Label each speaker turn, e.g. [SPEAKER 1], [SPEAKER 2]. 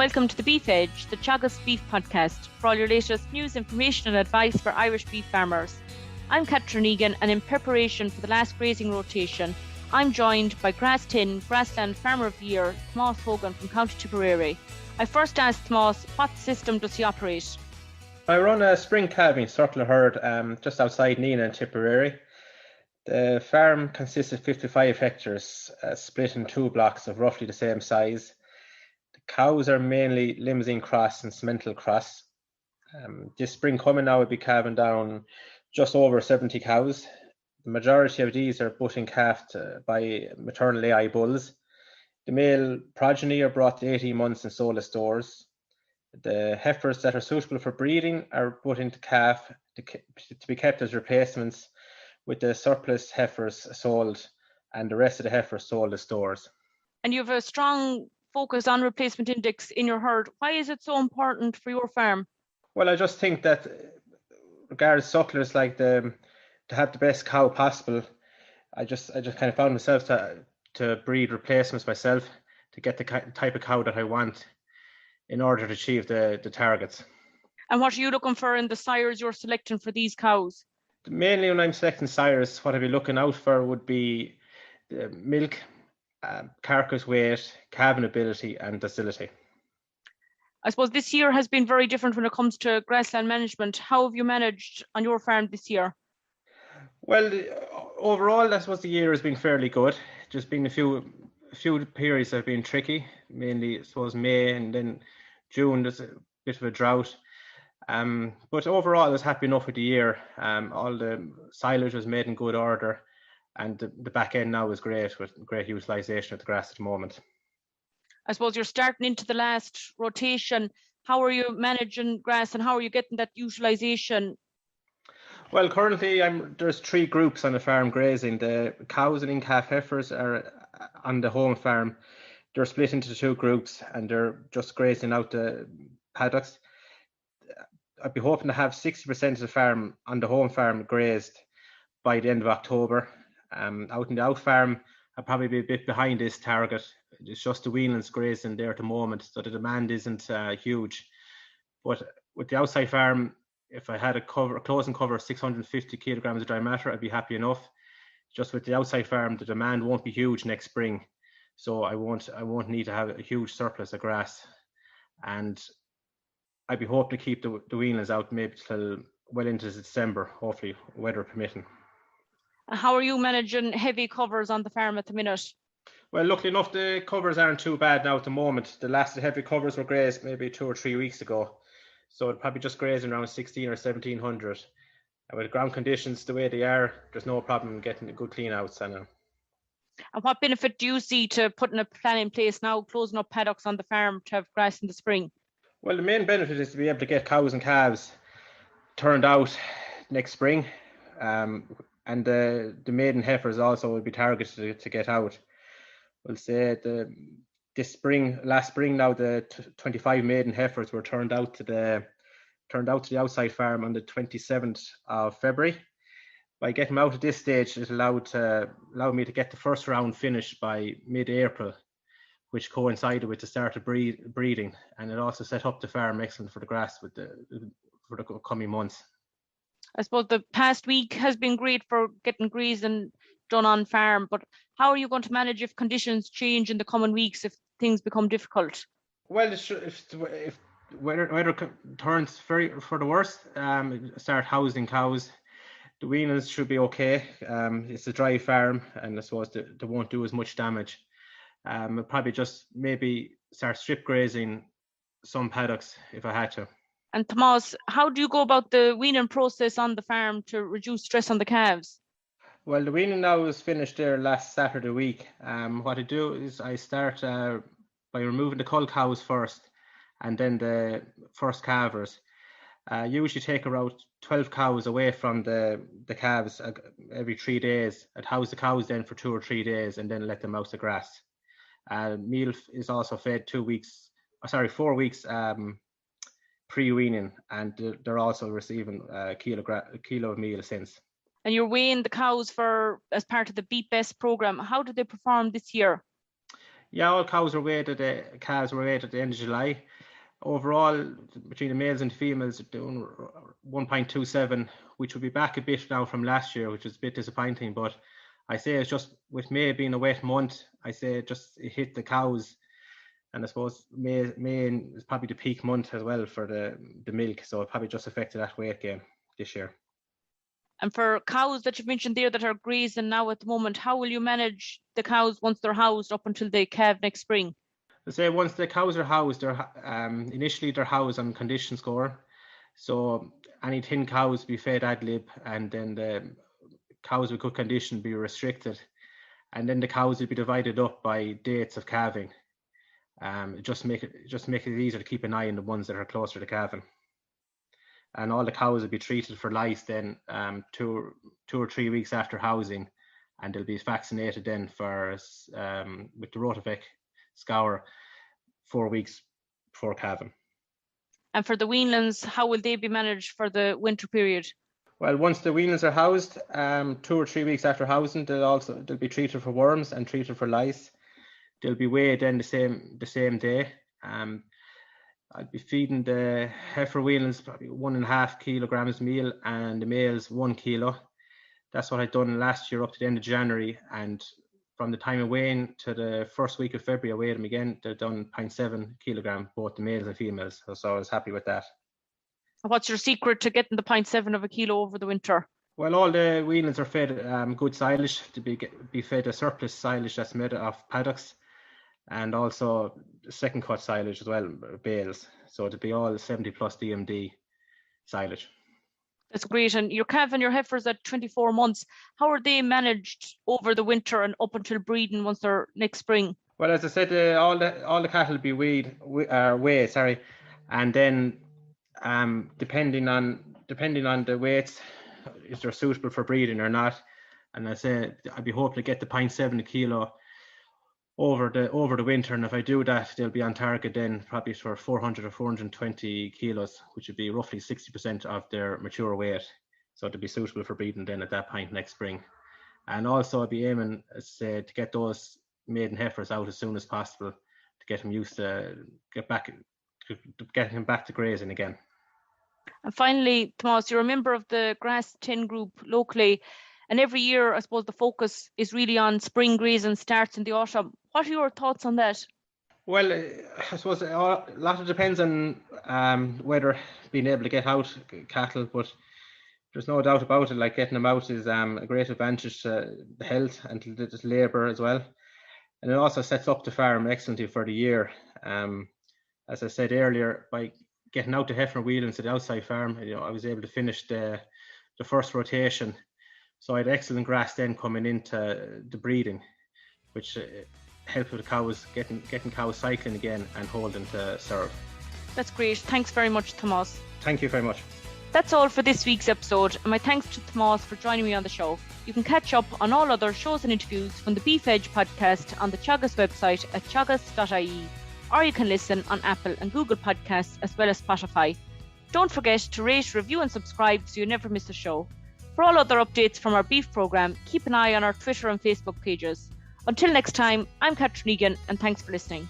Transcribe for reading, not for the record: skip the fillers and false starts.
[SPEAKER 1] welcome to the Beef Edge, the Teagasc Beef Podcast, for all your latest news, information and advice for Irish beef farmers. I'm Catherine Egan, and in preparation for the last grazing rotation, I'm joined by Grass10 Grassland Farmer of the Year, Hogan from County Tipperary. I first asked Tomas, what system does he operate?
[SPEAKER 2] I run a spring calving circular herd just outside Nenagh and Tipperary. The farm consists of 55 hectares, split in two blocks of roughly the same size. The cows are mainly Limousin cross and Simmental cross. This spring coming now, we'll be calving down just over 70 cows. The majority of these are butting calved by maternal AI bulls. The male progeny are brought to 18 months and sold as stores. The heifers that are suitable for breeding are put into calf to be kept as replacements, with the surplus heifers sold and the rest of the heifers sold as stores.
[SPEAKER 1] And you have a strong focus on replacement index in your herd. Why is it so important for your farm?
[SPEAKER 2] Well, I just think that regards sucklers, like to have the best cow possible, I just kind of found myself to breed replacements myself to get the type of cow that I want in order to achieve the targets.
[SPEAKER 1] And what are you looking for in the sires you're selecting for these cows?
[SPEAKER 2] Mainly when I'm selecting sires, what I'd be looking out for would be the milk, carcass weight, calving ability and docility.
[SPEAKER 1] I suppose this year has been very different when it comes to grassland management. How have you managed on your farm this year?
[SPEAKER 2] Well, overall, I suppose the year has been fairly good. Just been a few periods that have been tricky, mainly I suppose May and then June there's a bit of a drought. But overall I was happy enough with the year. All the silage was made in good order, and the back end now is great, with great utilisation of the grass at the moment.
[SPEAKER 1] I suppose you're starting into the last rotation. How are you managing grass and how are you getting that utilisation?
[SPEAKER 2] Well, currently there's three groups on the farm grazing. The cows and in-calf heifers are on the home farm. They're split into two groups and they're just grazing out the paddocks. I'd be hoping to have 60% of the farm on the home farm grazed by the end of October. Out in the out farm, I'll probably be a bit behind this target. It's just the weanlings grazing there at the moment, so the demand isn't huge. But with the outside farm, if I had a closing cover of 650 kilograms of dry matter, I'd be happy enough. Just with the outside farm, the demand won't be huge next spring, so I won't need to have a huge surplus of grass. And I'd be hoping to keep the weanlings out maybe till well into December, hopefully, weather permitting.
[SPEAKER 1] How are you managing heavy covers on the farm at the minute?
[SPEAKER 2] Well, luckily enough, the covers aren't too bad now at the moment. The last heavy covers were grazed maybe 2 or 3 weeks ago. So it'd probably just grazing around 16 or 1700. And with ground conditions the way they are, there's no problem getting a good clean outs. And
[SPEAKER 1] what benefit do you see to putting a plan in place now, closing up paddocks on the farm to have grass in the spring?
[SPEAKER 2] Well, the main benefit is to be able to get cows and calves turned out next spring. And the maiden heifers also will be targeted to get out. We'll say last spring now, the 25 maiden heifers were turned out to the outside farm on the 27th of February. By getting them out at this stage, it allowed me to get the first round finished by mid-April, which coincided with the start of breeding, and it also set up the farm excellent for the grass for the coming months.
[SPEAKER 1] I suppose the past week has been great for getting grazing done on farm, but how are you going to manage if conditions change in the coming weeks, if things become difficult?
[SPEAKER 2] Well, if weather turns for the worst, start housing cows. The weanlings should be okay. It's a dry farm, and I suppose they won't do as much damage. I'll probably just maybe start strip grazing some paddocks if I had to.
[SPEAKER 1] And Tomas, how do you go about the weaning process on the farm to reduce stress on the calves?
[SPEAKER 2] Well, the weaning now is finished there last Saturday week. What I do is I start by removing the cull cows first, and then the first calvers. Usually take around 12 cows away from the calves every 3 days. I'd house the cows then for 2 or 3 days and then let them out the grass. Meal is also fed 4 weeks pre-weaning, and they're also receiving a kilo of meal since.
[SPEAKER 1] And you're weighing the cows as part of the Beef Best program. How did they perform this year?
[SPEAKER 2] Yeah, all calves were weighed at the end of July. Overall, between the males and the females, doing 1.27, which would be back a bit now from last year, which was a bit disappointing. But I say it's just with May being a wet month, I say it hit the cows. And I suppose May is probably the peak month as well for the milk. So it probably just affected that weight gain this year.
[SPEAKER 1] And for cows that you've mentioned there that are grazing now at the moment, how will you manage the cows once they're housed up until they calve next spring?
[SPEAKER 2] I say once the cows are housed, initially they're housed on condition score. So any thin cows be fed ad lib, and then the cows with good condition be restricted. And then the cows will be divided up by dates of calving. Just make it easier to keep an eye on the ones that are closer to calving. And all the cows will be treated for lice then 2 or 3 weeks after housing, and they'll be vaccinated then for with the Rotavirus scour 4 weeks before calving. And
[SPEAKER 1] for the weanlings, how will they be managed for the winter period?
[SPEAKER 2] Well, once the weanlings are housed, 2 or 3 weeks after housing, they'll be treated for worms and treated for lice. They'll be weighed then the same day. I'd be feeding the heifer weanlings probably 1.5 kilograms meal, and the males 1 kilo. That's what I'd done last year up to the end of January, and from the time of weighing to the first week of February, I weighed them again. They're done 0.7 kilogram, both the males and females. So I was happy with that.
[SPEAKER 1] What's your secret to getting the 0.7 of a kilo over the winter?
[SPEAKER 2] Well, all the weanlings are fed good silage, to be fed a surplus silage that's made of paddocks, and also second cut silage as well, bales. So it'd be all 70 plus DMD silage.
[SPEAKER 1] That's great. And you're calving your heifers at 24 months. How are they managed over the winter and up until breeding once they're next spring?
[SPEAKER 2] Well, as I said, all the cattle will be weighed, and then depending on the weights, if they're suitable for breeding or not. And I say I'd be hoping to get the 0.7 a kilo over the winter, and if I do that, they'll be on target then probably for 400 or 420 kilos, which would be roughly 60% of their mature weight. So to be suitable for breeding then at that point next spring. And also I'd be aiming, as I say, to get those maiden heifers out as soon as possible to get them used to get him back to grazing again.
[SPEAKER 1] And finally, Tomas, you're a member of the Grass10 group locally, and every year I suppose the focus is really on spring grazing starts in the autumn. What are your thoughts on that?
[SPEAKER 2] Well, I suppose a lot of depends on whether being able to get out cattle, but there's no doubt about it, like getting them out is a great advantage to the health and to the labour as well. And it also sets up the farm excellently for the year. As I said earlier, by getting out the heifer wheelings to the outside farm, I was able to finish the first rotation. So I had excellent grass then coming into the breeding, which helped with the cows, getting cows cycling again and holding to serve.
[SPEAKER 1] That's great. Thanks very much, Tomas.
[SPEAKER 2] Thank you very much.
[SPEAKER 1] That's all for this week's episode, and my thanks to Tomas for joining me on the show. You can catch up on all other shows and interviews from the Beef Edge podcast on the Teagasc website at teagasc.ie, or you can listen on Apple and Google Podcasts as well as Spotify. Don't forget to rate, review and subscribe so you never miss a show. For all other updates from our beef programme, keep an eye on our Twitter and Facebook pages. Until next time, I'm Catherine Egan, and thanks for listening.